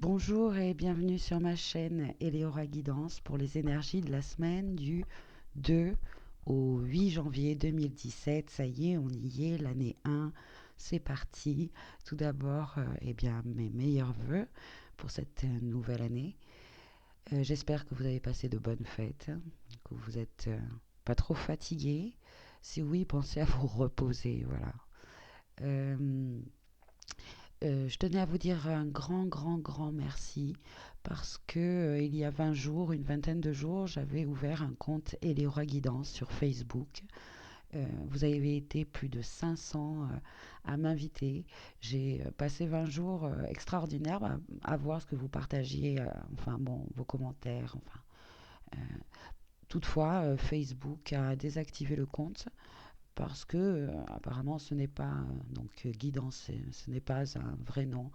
Bonjour et bienvenue sur ma chaîne Eleora Guidance pour les énergies de la semaine du 2 au 8 janvier 2017. Ça y est, on y est, l'année 1, c'est parti. Tout d'abord, mes meilleurs vœux pour cette nouvelle année. J'espère que vous avez passé de bonnes fêtes, que vous êtes pas trop fatigué. Si oui, pensez à vous reposer, voilà. Euh, je tenais à vous dire un grand merci parce que il y a 20 jours, une vingtaine de jours, j'avais ouvert un compte Eleora Guidance sur Facebook. Vous avez été plus de 500 à m'inviter. J'ai passé 20 jours extraordinaires à voir ce que vous partagiez, vos commentaires. Toutefois, Facebook a désactivé le compte parce que apparemment ce n'est pas guidance, ce n'est pas un vrai nom.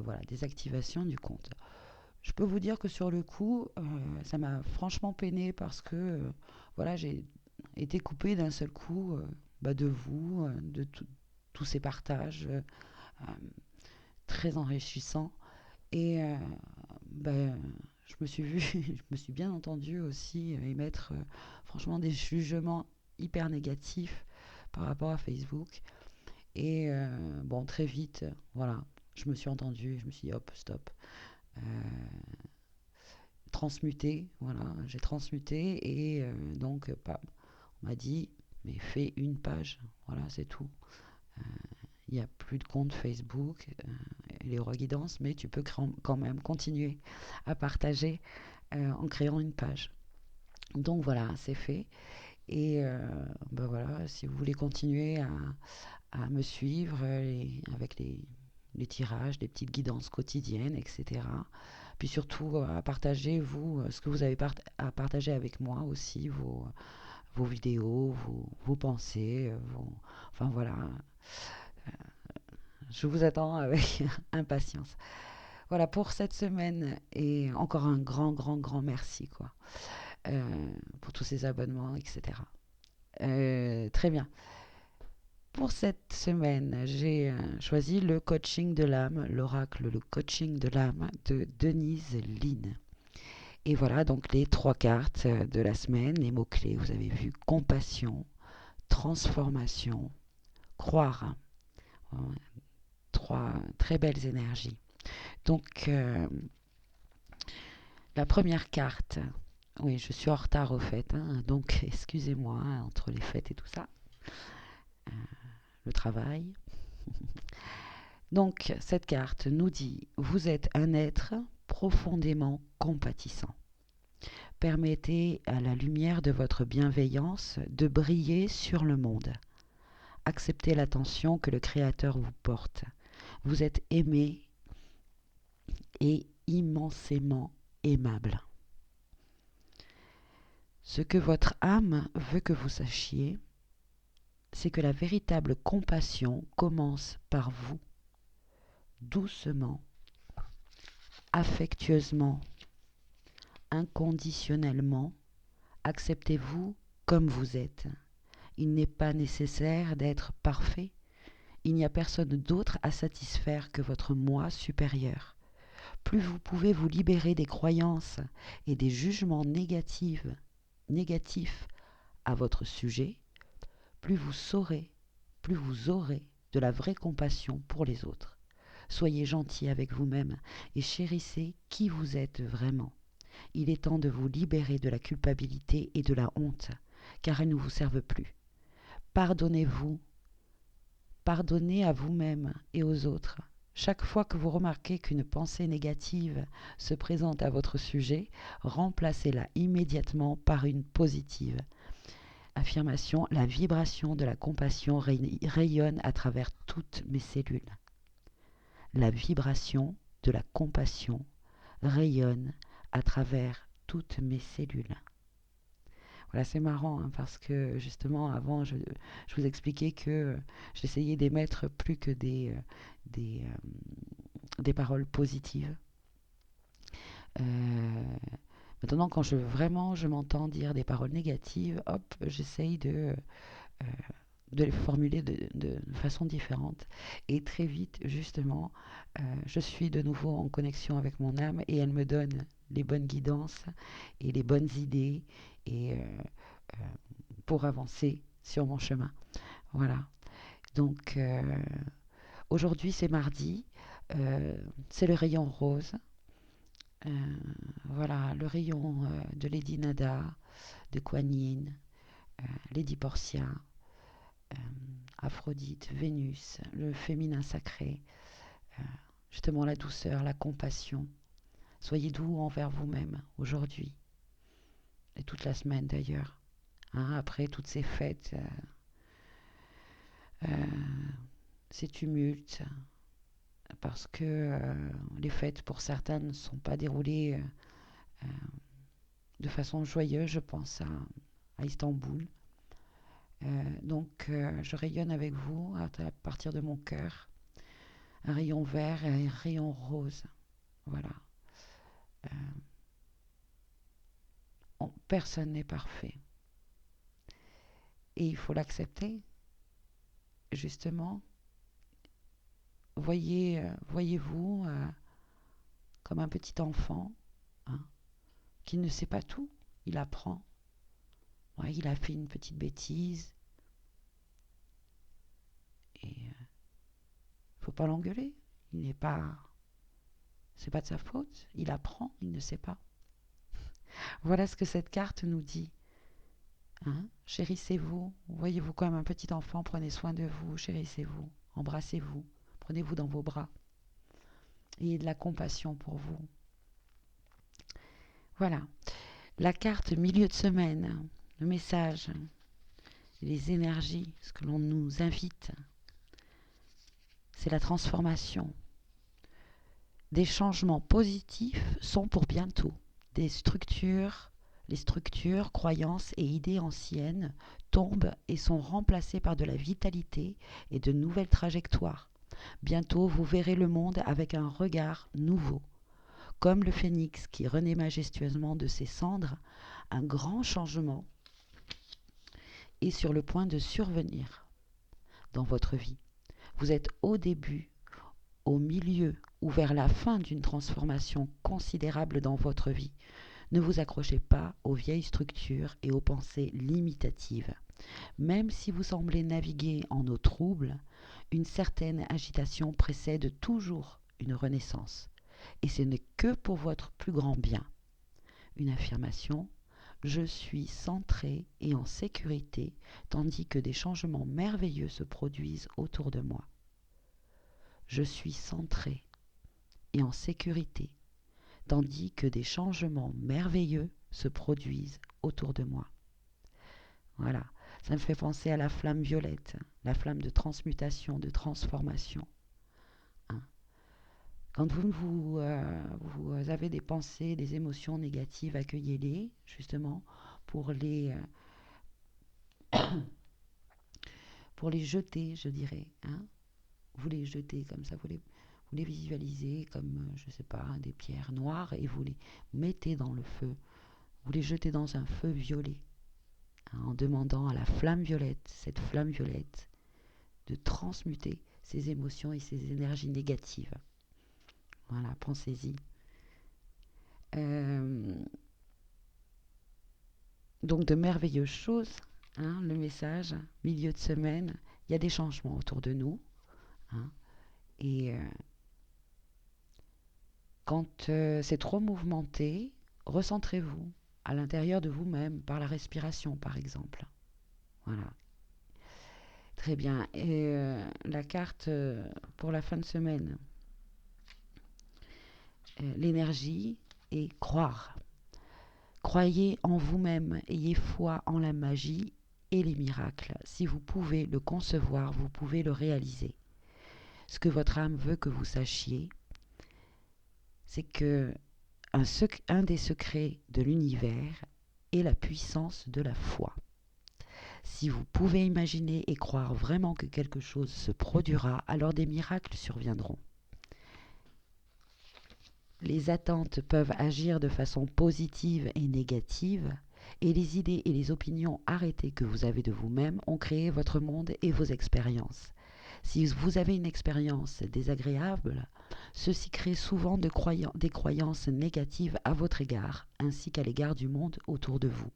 Voilà, désactivation du compte. Je peux vous dire que sur le coup, ça m'a franchement peiné parce que voilà, j'ai été coupée d'un seul coup de vous, tous ces partages très enrichissants. Et je me suis vue, je me suis bien entendu aussi émettre franchement des jugements hyper négatifs par rapport à Facebook. Et bon, très vite, voilà, je me suis entendue, je me suis dit hop, stop. Euh, Transmuté, voilà, j'ai transmuté et on m'a dit, mais fais une page, voilà, c'est tout. Il n'y a plus de compte Facebook, les guidance, mais tu peux quand même continuer à partager en créant une page. Donc voilà, c'est fait. Et voilà, si vous voulez continuer à me suivre avec les tirages, les petites guidances quotidiennes, etc. Puis surtout à partager, vous, ce que vous avez à partager avec moi aussi, vos vidéos, vos pensées, enfin voilà, je vous attends avec impatience. Voilà pour cette semaine et encore un grand merci quoi, pour tous ces abonnements, etc. Très bien. Pour cette semaine, j'ai choisi le coaching de l'âme, l'oracle, le coaching de l'âme de Denise Lynn. Et voilà donc les trois cartes de la semaine, les mots-clés. Vous avez vu compassion, transformation, croire. Trois très belles énergies. Donc, la première carte, oui, je suis en retard au fait, hein, donc excusez-moi entre les fêtes et tout ça, le travail. Donc, cette carte nous dit, vous êtes un être profondément compatissant. Permettez à la lumière de votre bienveillance de briller sur le monde. Acceptez l'attention que le Créateur vous porte. Vous êtes aimé et immensément aimable. Ce que votre âme veut que vous sachiez, c'est que la véritable compassion commence par vous, doucement, affectueusement, inconditionnellement. Acceptez-vous comme vous êtes. Il n'est pas nécessaire d'être parfait. Il n'y a personne d'autre à satisfaire que votre moi supérieur. Plus vous pouvez vous libérer des croyances et des jugements négatifs à votre sujet, plus vous saurez, plus vous aurez de la vraie compassion pour les autres. Soyez gentil avec vous-même et chérissez qui vous êtes vraiment. Il est temps de vous libérer de la culpabilité et de la honte, car elles ne vous servent plus. Pardonnez-vous, pardonnez à vous-même et aux autres. Chaque fois que vous remarquez qu'une pensée négative se présente à votre sujet, remplacez-la immédiatement par une positive. Affirmation, la vibration de la compassion rayonne à travers toutes mes cellules. La vibration de la compassion rayonne à travers toutes mes cellules. Voilà, c'est marrant hein, parce que justement avant je vous expliquais que j'essayais d'émettre plus que des, des paroles positives. Euh, Maintenant quand je m'entends dire des paroles négatives, hop, j'essaye de de les formuler de façon différente. Et très vite, justement, je suis de nouveau en connexion avec mon âme et elle me donne les bonnes guidances et les bonnes idées et pour avancer sur mon chemin. Voilà. Donc aujourd'hui c'est mardi, c'est le rayon rose. Euh, voilà, le rayon de Lady Nada, de Kuan Yin, Lady Portia, euh, Aphrodite, Vénus, le féminin sacré, euh, justement la douceur, la compassion. Soyez doux envers vous-même aujourd'hui et toute la semaine d'ailleurs. Hein, après toutes ces fêtes, ces tumultes, parce que les fêtes pour certains ne sont pas déroulées de façon joyeuse, je pense à Istanbul. Donc je rayonne avec vous à partir de mon cœur, un rayon vert et un rayon rose. Voilà. Personne n'est parfait. Et il faut l'accepter, justement. Voyez-vous comme un petit enfant, hein, qui ne sait pas tout. Il apprend. Ouais, il a fait une petite bêtise. Et faut pas l'engueuler. Il n'est pas... C'est pas de sa faute. Il apprend, il ne sait pas. Voilà ce que cette carte nous dit. Hein, chérissez-vous, voyez-vous comme un petit enfant, prenez soin de vous, chérissez-vous, embrassez-vous, prenez-vous dans vos bras. Ayez de la compassion pour vous. Voilà. La carte milieu de semaine, le message, les énergies, ce que l'on nous invite, c'est la transformation. Des changements positifs sont pour bientôt. Les structures, croyances et idées anciennes tombent et sont remplacées par de la vitalité et de nouvelles trajectoires. Bientôt, vous verrez le monde avec un regard nouveau. Comme le phénix qui renaît majestueusement de ses cendres, un grand changement est sur le point de survenir dans votre vie. Vous êtes au début, au milieu ou vers la fin d'une transformation considérable dans votre vie. Ne vous accrochez pas aux vieilles structures et aux pensées limitatives. Même si vous semblez naviguer en eau trouble, une certaine agitation précède toujours une renaissance. Et ce n'est que pour votre plus grand bien. Une affirmation: je suis centré et en sécurité, tandis que des changements merveilleux se produisent autour de moi. Je suis centré et en sécurité, tandis que des changements merveilleux se produisent autour de moi. Voilà, ça me fait penser à la flamme violette, la flamme de transmutation, de transformation. Hein. Quand vous avez des pensées, des émotions négatives, accueillez-les, justement, pour les jeter, je dirais. Hein. Vous les jetez comme ça, vous les visualisez comme, je ne sais pas, des pierres noires et vous les mettez dans le feu. Vous les jetez dans un feu violet, hein, en demandant à la flamme violette, cette flamme violette, de transmuter ces émotions et ces énergies négatives. Voilà, pensez-y. Donc de merveilleuses choses, hein, le message, milieu de semaine, il y a des changements autour de nous. Hein, et quand c'est trop mouvementé, recentrez-vous à l'intérieur de vous-même, par la respiration par exemple. Voilà. Très bien. Et la carte pour la fin de semaine, l'énergie et croire. Croyez en vous-même, ayez foi en la magie et les miracles. Si vous pouvez le concevoir, vous pouvez le réaliser. Ce que votre âme veut que vous sachiez, c'est que un des secrets de l'univers est la puissance de la foi. Si vous pouvez imaginer et croire vraiment que quelque chose se produira, alors des miracles surviendront. Les attentes peuvent agir de façon positive et négative, Et les idées et les opinions arrêtées que vous avez de vous-même ont créé votre monde et vos expériences. Si vous avez une expérience désagréable, ceci crée souvent des croyances négatives à votre égard, ainsi qu'à l'égard du monde autour de vous.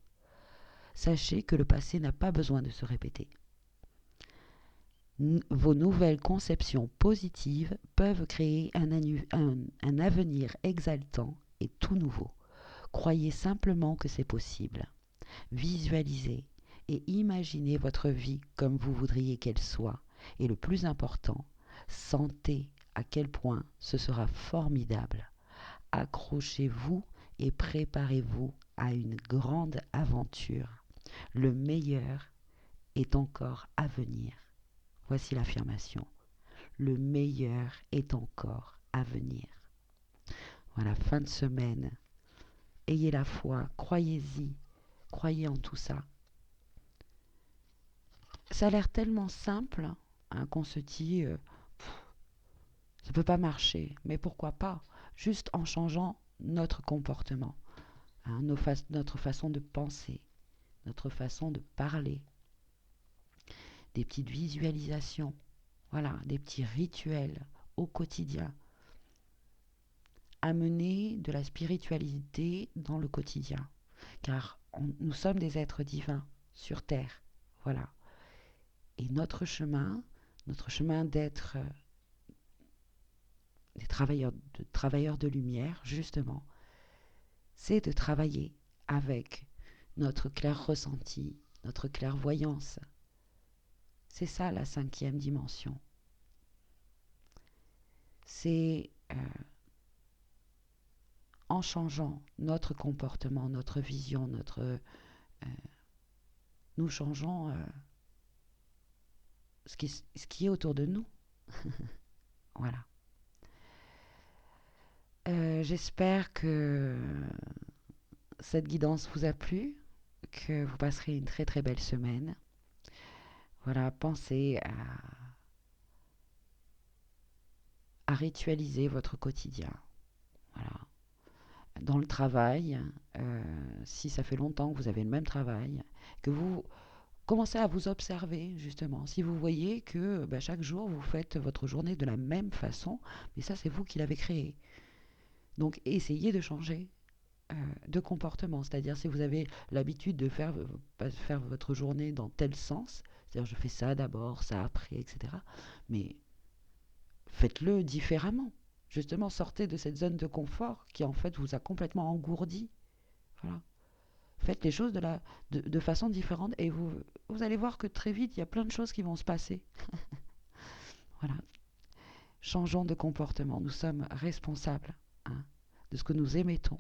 Sachez que le passé n'a pas besoin de se répéter. Vos nouvelles conceptions positives peuvent créer un avenir exaltant et tout nouveau. Croyez simplement que c'est possible. Visualisez et imaginez votre vie comme vous voudriez qu'elle soit. Et le plus important, sentez à quel point ce sera formidable. Accrochez-vous et préparez-vous à une grande aventure. Le meilleur est encore à venir. Voici l'affirmation. Le meilleur est encore à venir. Voilà, fin de semaine. Ayez la foi, croyez-y, croyez en tout ça. Ça a l'air tellement simple qu'on se dit, ça ne peut pas marcher, mais pourquoi pas? Juste en changeant notre comportement, notre façon de penser, notre façon de parler, des petites visualisations, voilà, des petits rituels au quotidien. Amener de la spiritualité dans le quotidien, car nous sommes des êtres divins sur Terre, voilà. Et notre chemin d'être des travailleurs de lumière, justement, c'est de travailler avec notre clair ressenti, notre clairvoyance. C'est ça la 5e dimension. C'est en changeant notre comportement, notre vision, nous changeons ce qui est autour de nous. Voilà. J'espère que cette guidance vous a plu, que vous passerez une très très belle semaine. Voilà, pensez à ritualiser votre quotidien. Voilà. Dans le travail, si ça fait longtemps que vous avez le même travail, que vous commencez à vous observer justement. Si vous voyez que chaque jour vous faites votre journée de la même façon, mais ça c'est vous qui l'avez créé. Donc essayez de changer de comportement. C'est-à-dire si vous avez l'habitude de faire votre journée dans tel sens, c'est-à-dire je fais ça d'abord, ça après, etc. Mais faites-le différemment. Justement, sortez de cette zone de confort qui en fait vous a complètement engourdi. Voilà. Faites les choses de façon différente et vous allez voir que très vite, il y a plein de choses qui vont se passer. Voilà. Changeons de comportement. Nous sommes responsables de ce que nous émettons.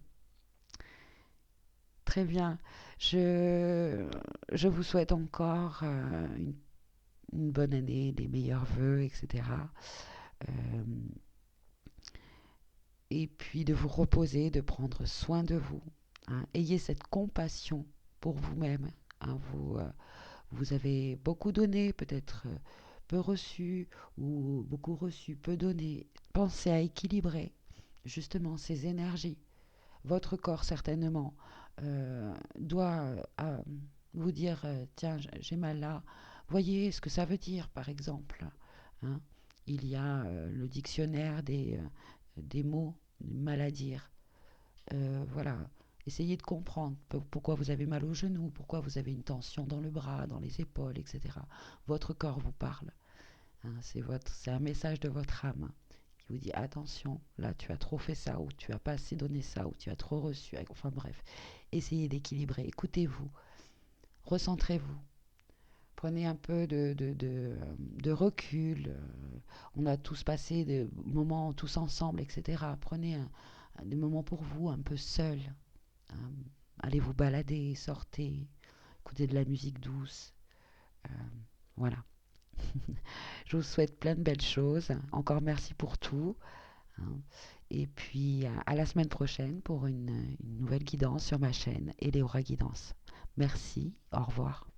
Très bien. Je vous souhaite encore une bonne année, des meilleurs vœux, etc. Et puis de vous reposer, de prendre soin de vous. Ayez cette compassion pour vous-même. Vous avez beaucoup donné, peut-être peu reçu, ou beaucoup reçu, peu donné. Pensez à équilibrer justement ces énergies. Votre corps certainement doit vous dire tiens, j'ai mal là. Voyez ce que ça veut dire, par exemple. Il y a le dictionnaire des mots mal à dire. Voilà. Essayez de comprendre pourquoi vous avez mal au genou, pourquoi vous avez une tension dans le bras, dans les épaules, etc. Votre corps vous parle. C'est un message de votre âme qui vous dit attention, là tu as trop fait ça, ou tu as pas assez donné ça, ou tu as trop reçu. Enfin bref, essayez d'équilibrer, écoutez-vous, recentrez-vous. Prenez un peu de recul. On a tous passé des moments tous ensemble, etc. Prenez des moments pour vous, un peu seul. Allez vous balader, sortez, écoutez de la musique douce. Voilà. Je vous souhaite plein de belles choses. Encore merci pour tout. Et puis à la semaine prochaine pour une nouvelle guidance sur ma chaîne Eleora Guidance. Merci, au revoir.